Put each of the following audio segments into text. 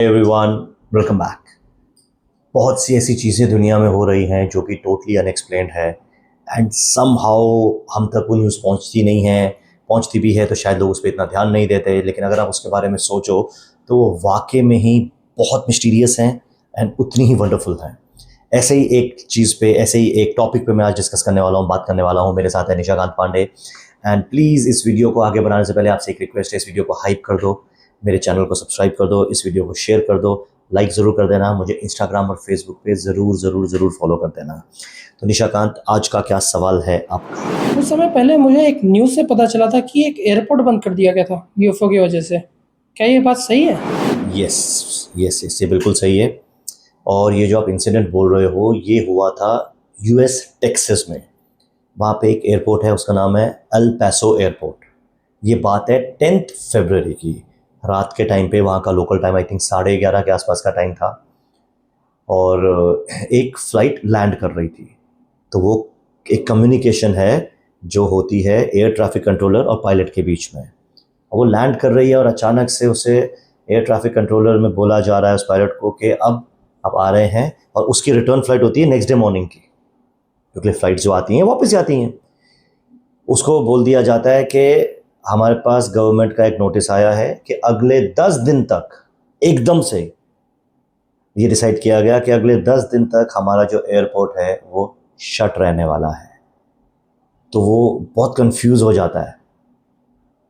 Everyone, welcome back. बहुत सी ऐसी चीज़ें दुनिया में हो रही हैं जो कि टोटली अनएक्सप्लेन्ड है एंड समहाउ हम तक वो न्यूज़ पहुंचती नहीं है। पहुंचती भी है तो शायद लोग उस पर इतना ध्यान नहीं देते, लेकिन अगर आप उसके बारे में सोचो तो वो वाकई में ही बहुत मिस्टीरियस हैं एंड उतनी ही वंडरफुल हैं। ऐसे ही एक चीज़ पे, ऐसे ही एक टॉपिक पे मैं आज डिस्कस करने वाला हूँ, बात करने वाला हूँ। मेरे साथ है निशाकांत पांडे। एंड प्लीज़ इस वीडियो को आगे बढ़ाने से पहले आपसे एक रिक्वेस्ट है, इस वीडियो को हाइप कर दो, मेरे चैनल को सब्सक्राइब कर दो, इस वीडियो को शेयर कर दो, लाइक ज़रूर कर देना। मुझे इंस्टाग्राम और फेसबुक पे ज़रूर ज़रूर ज़रूर फॉलो कर देना। तो निशाकांत, आज का क्या सवाल है आपका? कुछ समय पहले मुझे एक न्यूज़ से पता चला था कि एक एयरपोर्ट बंद कर दिया गया था यूएफओ की वजह से। क्या ये बात सही है? यस यस यस, ये बिल्कुल सही है। और ये जो आप इंसिडेंट बोल रहे हो, ये हुआ था यूएस टेक्सास में। वहाँ पे एक एयरपोर्ट है, उसका नाम है एल पैसो एयरपोर्ट। ये बात है 10 फरवरी की, रात के टाइम पे। वहाँ का लोकल टाइम आई थिंक 11:30 के आसपास का टाइम था। और एक फ़्लाइट लैंड कर रही थी। तो वो एक कम्युनिकेशन है जो होती है एयर ट्रैफिक कंट्रोलर और पायलट के बीच में। और वो लैंड कर रही है और अचानक से उसे एयर ट्रैफिक कंट्रोलर में बोला जा रहा है उस पायलट को कि अब आप आ रहे हैं। और उसकी रिटर्न फ़्लाइट होती है नेक्स्ट डे मॉर्निंग की, क्योंकि फ़्लाइट जो आती हैं वापस जाती हैं। उसको बोल दिया जाता है कि हमारे पास गवर्नमेंट का एक नोटिस आया है कि अगले 10 दिन तक, एकदम से ये डिसाइड किया गया कि अगले 10 दिन तक हमारा जो एयरपोर्ट है वो शट रहने वाला है। तो वो बहुत कंफ्यूज हो जाता है।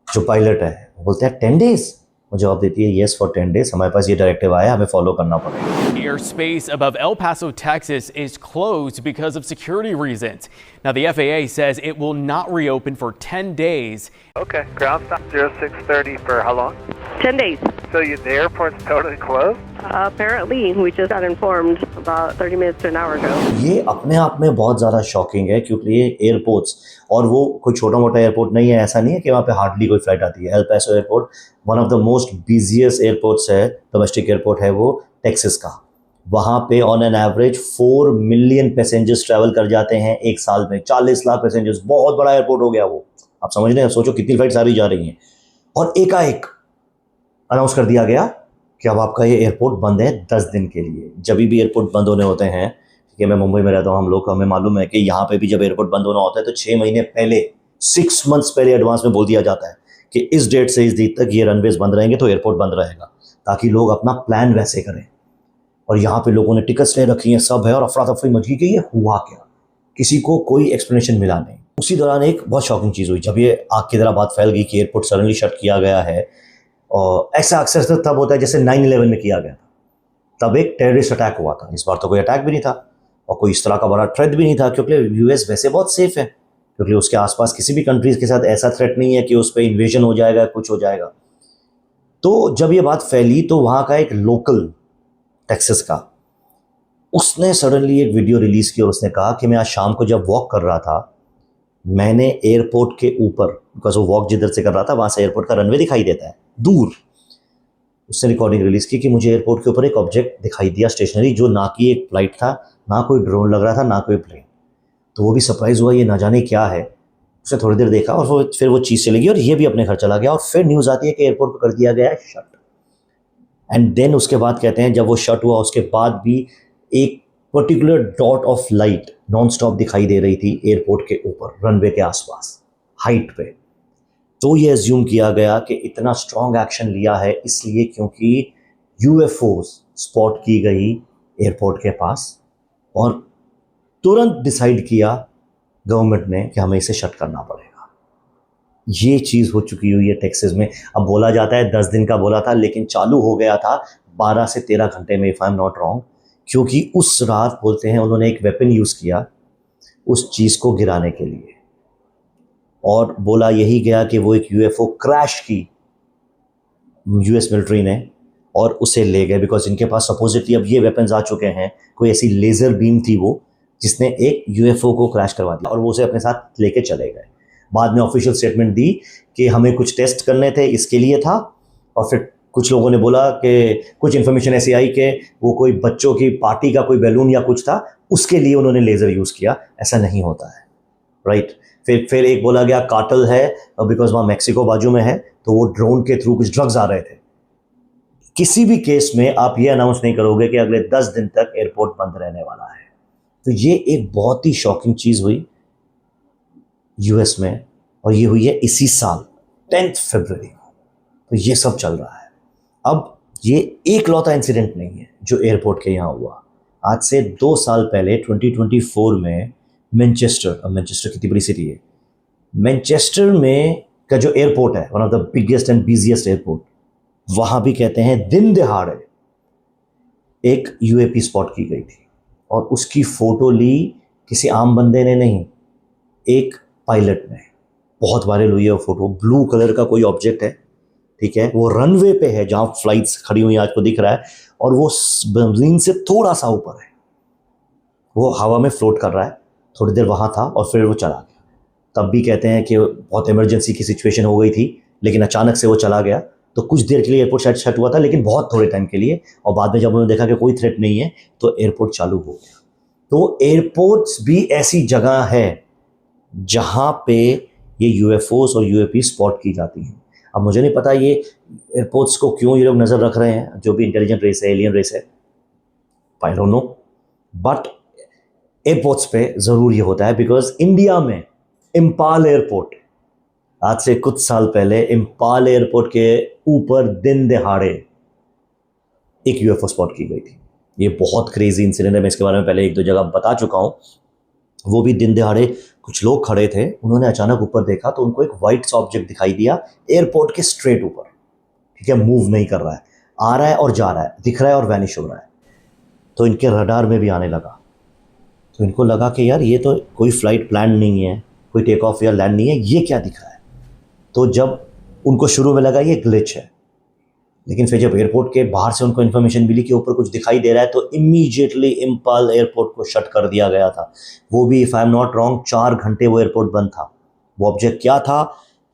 जो पायलट है वो बोलते हैं 10 डेज। वो जवाब देती है यस, फॉर 10 डेज हमारे पास ये डायरेक्टिव आया, हमें फॉलो करना पड़ेगा। Airspace above El Paso, Texas is closed because of security reasons. Now, the FAA says it will not reopen for 10 days. Okay, ground stop 0630 for how long? 10 days. So the airport's totally closed? Apparently, we just got informed about 30 minutes to an hour ago. ये अपने आप में बहुत ज़्यादा shocking है, क्योंकि ये airports, और वो कोई छोटा मोटा एयरपोर्ट नहीं है। ऐसा नहीं है कि वहाँ पे हार्डली कोई फ्लाइट आती है। एल पैसो airport one of the most busiest airports है, डोमेस्टिक एयरपोर्ट है वो टेक्सास का। वहाँ पे on an average 4 million passengers travel कर जाते हैं एक साल में। 40 लाख पैसेंजर्स, बहुत बड़ा एयरपोर्ट हो गया वो। आप समझ रहे हैं, सोचो कितनी फ्लाइट सारी जा रही हैं। और एकाएक अनाउंस कर दिया गया कि अब आपका ये एयरपोर्ट बंद है 10 दिन के लिए। जब भी एयरपोर्ट बंद होने होते हैं, ठीक है, मैं मुंबई में रहता हूँ, हम लोग को हमें मालूम है कि यहाँ पे भी जब एयरपोर्ट बंद होना होता है तो 6 महीने पहले, 6 मंथ्स पहले एडवांस में बोल दिया जाता है कि इस डेट से इस डेट तक ये रनवेज बंद रहेंगे, तो एयरपोर्ट बंद रहेगा, ताकि लोग अपना प्लान वैसे करें। और यहाँ पे लोगों ने टिकट्स ले रखी हैं, सब है, और अफरा तफरी मच गई कि ये हुआ क्या। किसी को कोई एक्सप्लेनेशन मिला नहीं। उसी दौरान एक बहुत शॉकिंग चीज़ हुई, जब ये आग की तरह बात फैल गई कि एयरपोर्ट सडनली शट किया गया है। और ऐसा अक्सर से तब होता है जैसे 9/11 में किया गया था। तब एक टेररिस्ट अटैक हुआ था। इस बार तो कोई अटैक भी नहीं था और कोई इस तरह का बड़ा थ्रेट भी नहीं था, क्योंकि यूएस वैसे बहुत सेफ है, क्योंकि उसके आसपास किसी भी कंट्रीज के साथ ऐसा थ्रेट नहीं है कि उस पर इन्वेजन हो जाएगा, कुछ हो जाएगा। तो जब ये बात फैली तो वहाँ का एक लोकल टेक्सास का, उसने सडनली एक वीडियो रिलीज़ की और उसने कहा कि मैं आज शाम को जब वॉक कर रहा था, मैंने एयरपोर्ट के ऊपर, बिकॉज वो वॉक जिधर से कर रहा था वहाँ से एयरपोर्ट का रनवे दिखाई देता है दूर, उसने रिकॉर्डिंग रिलीज़ की कि मुझे एयरपोर्ट के ऊपर एक ऑब्जेक्ट दिखाई दिया स्टेशनरी, जो ना कि एक फ्लाइट था, ना कोई ड्रोन लग रहा था, ना कोई प्लेन। तो वो भी सरप्राइज़ हुआ, ये ना जाने क्या है। उसने थोड़ी देर देखा और फिर वो चीज़ चली गई और ये भी अपने घर चला गया। और फिर न्यूज़ आती है कि एयरपोर्ट को कर दिया गया है शट। एंड देन उसके बाद कहते हैं जब वो शट हुआ उसके बाद भी एक particular dot of light non stop दिखाई दे रही थी एयरपोर्ट के ऊपर, रनवे के आसपास, हाइट पे। तो ये एज्यूम किया गया कि इतना स्ट्रॉन्ग एक्शन लिया है इसलिए क्योंकि यूएफओज स्पॉट की गई एयरपोर्ट के पास, और तुरंत डिसाइड किया गवर्नमेंट ने कि हमें इसे शट करना पड़ेगा। ये चीज़ हो चुकी हुई है टेक्सास में। अब बोला जाता है 10 दिन का बोला था, लेकिन चालू हो गया था 12 से 13 घंटे में, if I am not wrong, क्योंकि उस रात बोलते हैं उन्होंने एक वेपन यूज़ किया उस चीज़ को गिराने के लिए। और बोला यही गया कि वो एक यूएफओ क्रैश की यूएस मिलिट्री ने और उसे ले गए, बिकॉज इनके पास सपोजिटली अब ये वेपन्स आ चुके हैं। कोई ऐसी लेज़र बीम थी वो जिसने एक यूएफओ को क्रैश करवा दिया और वो उसे अपने साथ लेके चले गए। बाद में ऑफिशियल स्टेटमेंट दी कि हमें कुछ टेस्ट करने थे, इसके लिए था। और फिर कुछ लोगों ने बोला कि कुछ इन्फॉर्मेशन ऐसी आई कि वो कोई बच्चों की पार्टी का कोई बैलून या कुछ था, उसके लिए उन्होंने लेज़र यूज़ किया। ऐसा नहीं होता है, राइट। फिर एक बोला गया कार्टेल है, बिकॉज वहाँ मैक्सिको बाजू में है, तो वो ड्रोन के थ्रू कुछ ड्रग्स आ रहे थे। किसी भी केस में आप ये अनाउंस नहीं करोगे कि अगले 10 दिन तक एयरपोर्ट बंद रहने वाला है। तो ये एक बहुत ही शॉकिंग चीज़ हुई यूएस में, और ये हुई है इसी साल 10 फरवरी को। तो ये सब चल रहा है। अब ये एक लौता इंसिडेंट नहीं है जो एयरपोर्ट के यहाँ हुआ। आज से 2 साल पहले 2024 में मैनचेस्टर कितनी बड़ी सिटी है, मैनचेस्टर में का जो एयरपोर्ट है, one of the biggest and busiest airport, वहाँ भी कहते हैं दिन दहाड़े एक यूएपी स्पॉट की गई थी, और उसकी फ़ोटो ली किसी आम बंदे ने नहीं, एक पायलट ने। बहुत वायरल हुई है वो फ़ोटो। ब्लू कलर का कोई ऑब्जेक्ट है, ठीक है, वो रनवे पे है जहाँ फ्लाइट्स खड़ी हुई आज को दिख रहा है, और वो ज़मीन से थोड़ा सा ऊपर है, वो हवा में फ्लोट कर रहा है। थोड़ी देर वहाँ था और फिर वो चला गया। तब भी कहते हैं कि बहुत इमरजेंसी की सिचुएशन हो गई थी, लेकिन अचानक से वो चला गया। तो कुछ देर के लिए एयरपोर्ट शायद शट हुआ था, लेकिन बहुत थोड़े टाइम के लिए, और बाद में जब उन्होंने देखा कि कोई थ्रेट नहीं है तो एयरपोर्ट चालू हो गया। तो एयरपोर्ट्स भी ऐसी जगह है जहाँ पे ये यूएफओस और यूएपी स्पॉट की जाती हैं। अब मुझे नहीं पता ये एयरपोर्ट्स को क्यों ये लोग नज़र रख रहे हैं, जो भी इंटेलिजेंट रेस है, एलियन रेस है, I don't know, but airports पे ज़रूर ये होता है। बिकॉज इंडिया में इम्पाल एयरपोर्ट, आज से कुछ साल पहले इम्पाल एयरपोर्ट के ऊपर दिन दहाड़े एक यूएफओ स्पॉट की गई थी। ये बहुत क्रेजी इंसिडेंट है, मैं इसके बारे में पहले 1-2 जगह बता चुका हूँ। वो भी दिन दहाड़े कुछ लोग खड़े थे, उन्होंने अचानक ऊपर देखा तो उनको एक वाइट सा ऑब्जेक्ट दिखाई दिया एयरपोर्ट के स्ट्रेट ऊपर, ठीक है, मूव नहीं कर रहा है, आ रहा है और जा रहा है, दिख रहा है और वैनिश हो रहा है। तो इनके रडार में भी आने लगा। तो इनको लगा कि यार ये तो कोई फ्लाइट प्लान नहीं है, कोई टेक ऑफ या लैंड नहीं है, ये क्या दिख रहा है। तो जब उनको शुरू में लगा ये ग्लिच है, लेकिन फिर जब एयरपोर्ट के बाहर से उनको इन्फॉर्मेशन मिली कि ऊपर कुछ दिखाई दे रहा है, तो इमीडिएटली इम्पाल एयरपोर्ट को शट कर दिया गया था। वो भी if I am not wrong 4 घंटे वो एयरपोर्ट बंद था। वो ऑब्जेक्ट क्या था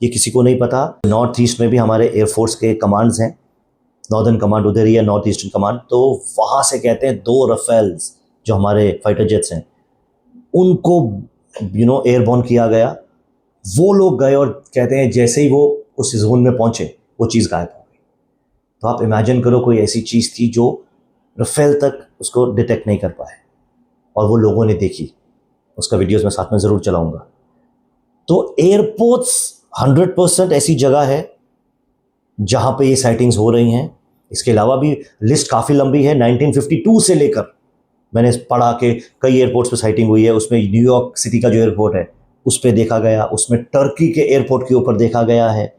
ये किसी को नहीं पता। नॉर्थ ईस्ट में भी हमारे एयरफोर्स के कमांड्स हैं, नॉर्दर्न कमांड उधर ही है, नॉर्थ ईस्टर्न कमांड, तो वहाँ से कहते हैं 2 रफेल्स जो हमारे फाइटर जेट्स हैं उनको एयरबॉर्न किया गया। वो लोग गए और कहते हैं जैसे ही वो उस जोन में पहुंचे वो चीज़ गायब हो गई। तो आप इमेजिन करो कोई ऐसी चीज़ थी जो रफेल तक उसको डिटेक्ट नहीं कर पाए, और वो लोगों ने देखी। उसका वीडियोस मैं साथ में ज़रूर चलाऊंगा। तो एयरपोर्ट्स 100% ऐसी जगह है जहाँ पे ये साइटिंग्स हो रही हैं। इसके अलावा भी लिस्ट काफ़ी लंबी है। 1952 से लेकर मैंने पढ़ा कि कई एयरपोर्ट्स पे साइटिंग हुई है। उसमें न्यूयॉर्क सिटी का जो एयरपोर्ट है उस पे देखा गया, उसमें टर्की के एयरपोर्ट के ऊपर देखा गया है।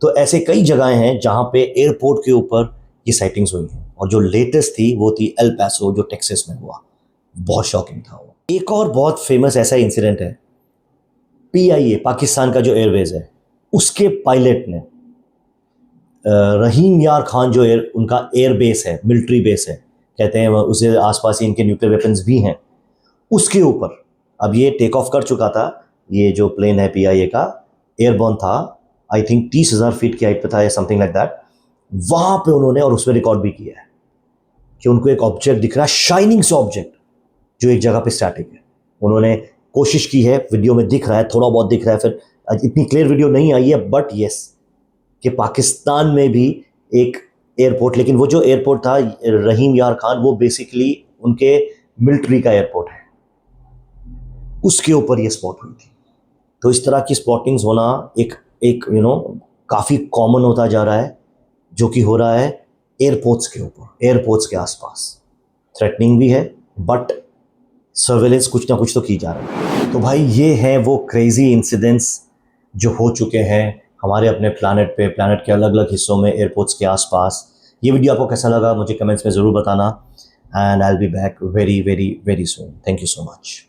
तो ऐसे कई जगहें हैं जहाँ पे एयरपोर्ट के ऊपर ये साइटिंग्स हुई हैं। और जो लेटेस्ट थी वो थी एल पैसो, जो टेक्सास में हुआ। बहुत शॉकिंग था वो। एक और बहुत फेमस ऐसा इंसिडेंट है, PIA पाकिस्तान का जो एयरवेज है उसके पायलट ने रहीम यार खान जो उनका एयर बेस है, मिलिट्री बेस है, कहते हैं उसे आसपास ही इनके न्यूक्लियर वेपन्स भी हैं, उसके ऊपर अब ये टेक ऑफ कर चुका था। ये जो प्लेन है PIA का एयरबॉर्न था, आई थिंक 30,000 फीट की हाइट पे था या समथिंग लाइक दैट। वहाँ पे उन्होंने, और उसमें रिकॉर्ड भी किया है कि उनको एक ऑब्जेक्ट दिख रहा है, शाइनिंग सा ऑब्जेक्ट जो एक जगह पे स्टैटिक है। उन्होंने कोशिश की है, वीडियो में दिख रहा है, थोड़ा बहुत दिख रहा है, फिर इतनी क्लियर वीडियो नहीं आई है, बट यस कि पाकिस्तान में भी एक एयरपोर्ट, लेकिन वो जो एयरपोर्ट था रहीम यार खान, वो बेसिकली उनके मिलिट्री का एयरपोर्ट है, उसके ऊपर ये स्पॉट हुई थी। तो इस तरह की स्पॉटिंग्स होना एक काफ़ी कॉमन होता जा रहा है, जो कि हो रहा है एयरपोर्ट्स के ऊपर, एयरपोर्ट्स के आसपास। थ्रेटनिंग भी है, बट सर्वेलेंस कुछ ना कुछ तो की जा रही है। तो भाई ये हैं वो क्रेजी इंसिडेंट्स जो हो चुके हैं हमारे अपने प्लानट पे, प्लानट के अलग अलग हिस्सों में, एयरपोर्ट्स के आसपास। ये वीडियो आपको कैसा लगा मुझे कमेंट्स में ज़रूर बताना, and I will be back very very very soon. Thank you so much.